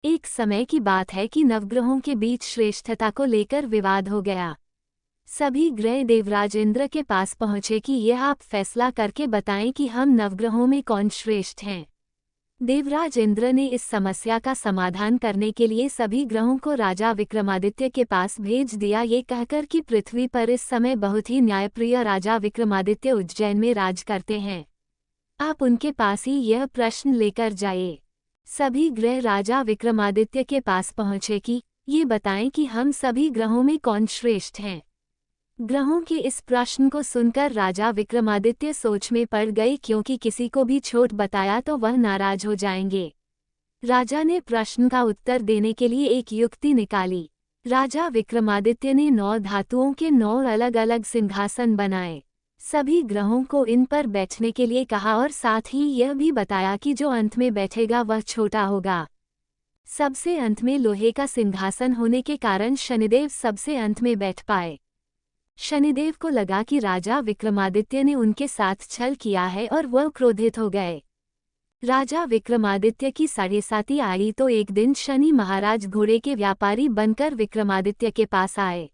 एक समय की बात है कि नवग्रहों के बीच श्रेष्ठता को लेकर विवाद हो गया। सभी ग्रह देवराज इंद्र के पास पहुंचे कि यह आप फैसला करके बताएं कि हम नवग्रहों में कौन श्रेष्ठ हैं। देवराज इंद्र ने इस समस्या का समाधान करने के लिए सभी ग्रहों को राजा विक्रमादित्य के पास भेज दिया, ये कहकर कि पृथ्वी पर इस समय बहुत ही न्यायप्रिय राजा विक्रमादित्य उज्जैन में राज करते हैं। आप उनके पास ही यह प्रश्न लेकर जाइए। सभी ग्रह राजा विक्रमादित्य के पास पहुंचे कि ये बताएं कि हम सभी ग्रहों में कौन श्रेष्ठ हैं। ग्रहों के इस प्रश्न को सुनकर राजा विक्रमादित्य सोच में पड़ गए, क्योंकि किसी को भी छोट बताया तो वह नाराज हो जाएंगे। राजा ने प्रश्न का उत्तर देने के लिए एक युक्ति निकाली। राजा विक्रमादित्य ने 9 धातुओं के 9 अलग अलग सिंहासन बनाए। सभी ग्रहों को इन पर बैठने के लिए कहा और साथ ही यह भी बताया कि जो अंत में बैठेगा वह छोटा होगा। सबसे अंत में लोहे का सिंहासन होने के कारण शनिदेव सबसे अंत में बैठ पाए। शनिदेव को लगा कि राजा विक्रमादित्य ने उनके साथ छल किया है और वह क्रोधित हो गए। राजा विक्रमादित्य की 7.5 आई तो एक दिन शनि महाराज घोड़े के व्यापारी बनकर विक्रमादित्य के पास आए।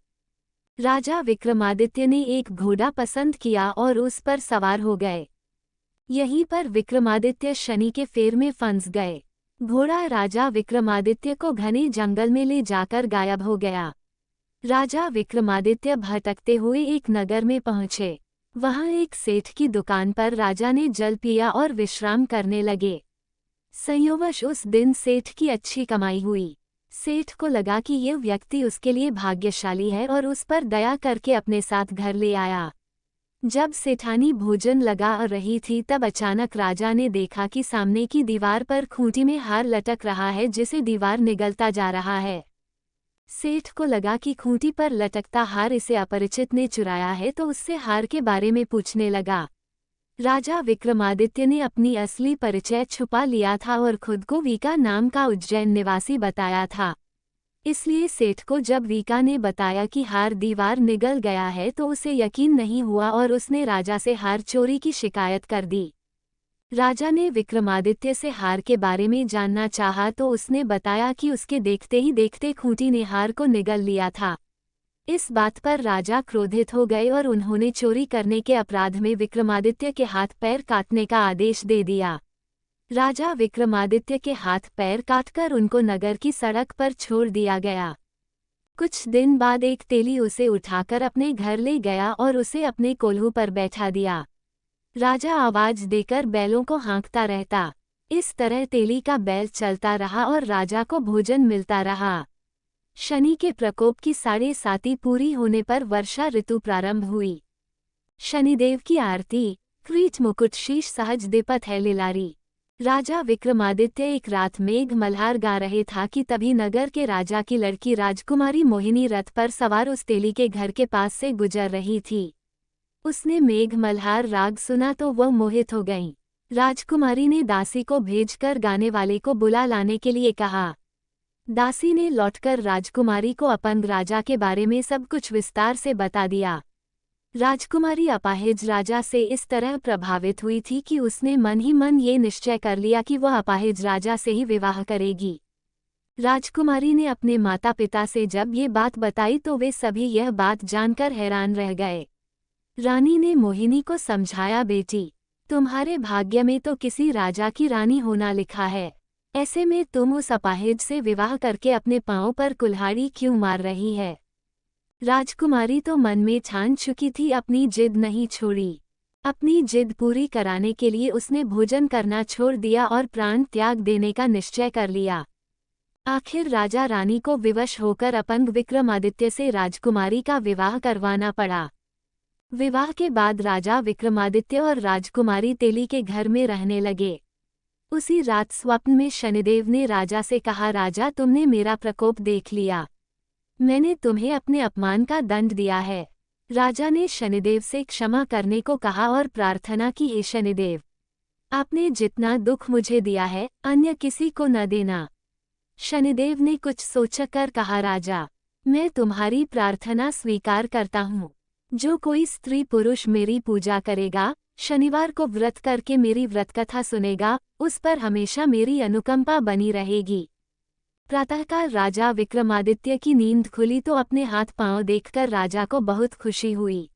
राजा विक्रमादित्य ने एक घोड़ा पसंद किया और उस पर सवार हो गए। यहीं पर विक्रमादित्य शनि के फेर में फंस गए। घोड़ा राजा विक्रमादित्य को घने जंगल में ले जाकर गायब हो गया। राजा विक्रमादित्य भटकते हुए एक नगर में पहुंचे। वहां एक सेठ की दुकान पर राजा ने जल पिया और विश्राम करने लगे। संयोगवश उस दिन सेठ की अच्छी कमाई हुई। सेठ को लगा कि यह व्यक्ति उसके लिए भाग्यशाली है और उस पर दया करके अपने साथ घर ले आया। जब सेठानी भोजन लगा रही थी तब अचानक राजा ने देखा कि सामने की दीवार पर खूंटी में हार लटक रहा है, जिसे दीवार निगलता जा रहा है। सेठ को लगा कि खूंटी पर लटकता हार इसे अपरिचित ने चुराया है, तो उससे हार के बारे में पूछने लगा। राजा विक्रमादित्य ने अपनी असली परिचय छुपा लिया था और खुद को वीका नाम का उज्जैन निवासी बताया था। इसलिए सेठ को जब वीका ने बताया कि हार दीवार निगल गया है तो उसे यकीन नहीं हुआ और उसने राजा से हार चोरी की शिकायत कर दी। राजा ने विक्रमादित्य से हार के बारे में जानना चाहा तो उसने बताया कि उसके देखते ही देखते खूंटी ने हार को निगल लिया था। इस बात पर राजा क्रोधित हो गए और उन्होंने चोरी करने के अपराध में विक्रमादित्य के हाथ पैर काटने का आदेश दे दिया। राजा विक्रमादित्य के हाथ पैर काटकर उनको नगर की सड़क पर छोड़ दिया गया। कुछ दिन बाद एक तेली उसे उठाकर अपने घर ले गया और उसे अपने कोल्हू पर बैठा दिया। राजा आवाज देकर बैलों को हाँकता रहता। इस तरह तेली का बैल चलता रहा और राजा को भोजन मिलता रहा। शनि के प्रकोप की 7.5 पूरी होने पर वर्षा ऋतु प्रारंभ हुई। शनिदेव की आरती। क्रीट मुकुट शीश सहज देपथ है लिलारी। राजा विक्रमादित्य एक रात मेघ मल्हार गा रहे था कि तभी नगर के राजा की लड़की राजकुमारी मोहिनी रथ पर सवार उस तेली के घर के पास से गुजर रही थी। उसने मेघ मल्हार राग सुना तो वह मोहित हो गईं। राजकुमारी ने दासी को भेजकर गाने वाले को बुला लाने के लिए कहा। दासी ने लौटकर राजकुमारी को अपंग राजा के बारे में सब कुछ विस्तार से बता दिया। राजकुमारी अपाहिज राजा से इस तरह प्रभावित हुई थी कि उसने मन ही मन ये निश्चय कर लिया कि वह अपाहिज राजा से ही विवाह करेगी। राजकुमारी ने अपने माता पिता से जब ये बात बताई तो वे सभी यह बात जानकर हैरान रह गए। रानी ने मोहिनी को समझाया, बेटी, तुम्हारे भाग्य में तो किसी राजा की रानी होना लिखा है। ऐसे में तुम उस अपाहिज से विवाह करके अपने पांव पर कुल्हाड़ी क्यों मार रही है। राजकुमारी तो मन में ठान चुकी थी, अपनी जिद नहीं छोड़ी। अपनी जिद पूरी कराने के लिए उसने भोजन करना छोड़ दिया और प्राण त्याग देने का निश्चय कर लिया। आखिर राजा रानी को विवश होकर अपंग विक्रमादित्य से राजकुमारी का विवाह करवाना पड़ा। विवाह के बाद राजा विक्रमादित्य और राजकुमारी तेली के घर में रहने लगे। उसी रात स्वप्न में शनिदेव ने राजा से कहा, राजा, तुमने मेरा प्रकोप देख लिया। मैंने तुम्हें अपने अपमान का दंड दिया है। राजा ने शनिदेव से क्षमा करने को कहा और प्रार्थना की, हे शनिदेव, आपने जितना दुख मुझे दिया है अन्य किसी को न देना। शनिदेव ने कुछ सोचकर कहा, राजा, मैं तुम्हारी प्रार्थना स्वीकार करता हूँ। जो कोई स्त्री पुरुष मेरी पूजा करेगा, शनिवार को व्रत करके मेरी व्रतकथा सुनेगा, उस पर हमेशा मेरी अनुकंपा बनी रहेगी। प्रातःकाल राजा विक्रमादित्य की नींद खुली तो अपने हाथ पांव देखकर राजा को बहुत खुशी हुई।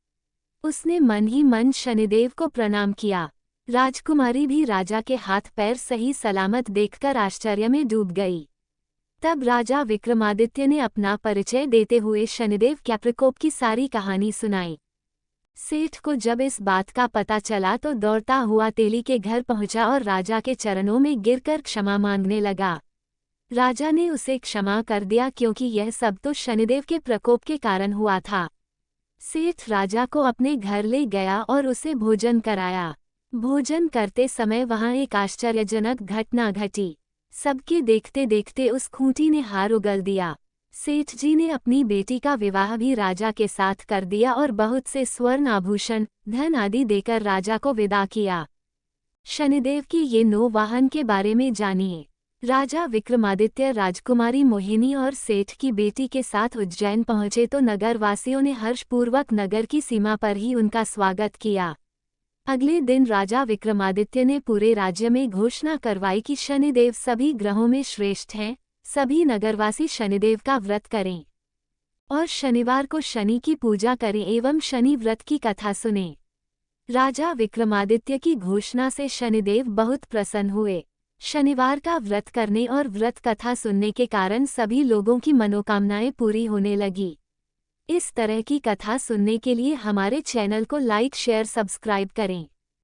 उसने मन ही मन शनिदेव को प्रणाम किया। राजकुमारी भी राजा के हाथ पैर सही सलामत देखकर आश्चर्य में डूब गई। तब राजा विक्रमादित्य ने अपना परिचय देते हुए शनिदेव के प्रकोप की सारी कहानी सुनाई। सेठ को जब इस बात का पता चला तो दौड़ता हुआ तेली के घर पहुंचा और राजा के चरणों में गिरकर क्षमा मांगने लगा। राजा ने उसे क्षमा कर दिया क्योंकि यह सब तो शनिदेव के प्रकोप के कारण हुआ था। सेठ राजा को अपने घर ले गया और उसे भोजन कराया। भोजन करते समय वहां एक आश्चर्यजनक घटना घटी। सबके देखते देखते उस खूंटी ने हार उगल दिया। सेठ जी ने अपनी बेटी का विवाह भी राजा के साथ कर दिया और बहुत से स्वर्ण आभूषण, धन आदि देकर राजा को विदा किया। शनिदेव की ये 9 वाहन के बारे में जानिए। राजा विक्रमादित्य राजकुमारी मोहिनी और सेठ की बेटी के साथ उज्जैन पहुंचे तो नगरवासियों ने हर्षपूर्वक नगर की सीमा पर ही उनका स्वागत किया। अगले दिन राजा विक्रमादित्य ने पूरे राज्य में घोषणा करवाई कि शनिदेव सभी ग्रहों में श्रेष्ठ हैं, सभी नगरवासी शनिदेव का व्रत करें और शनिवार को शनि की पूजा करें एवं शनि व्रत की कथा सुनें। राजा विक्रमादित्य की घोषणा से शनिदेव बहुत प्रसन्न हुए। शनिवार का व्रत करने और व्रत कथा सुनने के कारण सभी लोगों की मनोकामनाएं पूरी होने लगी। इस तरह की कथा सुनने के लिए हमारे चैनल को लाइक शेयर सब्सक्राइब करें।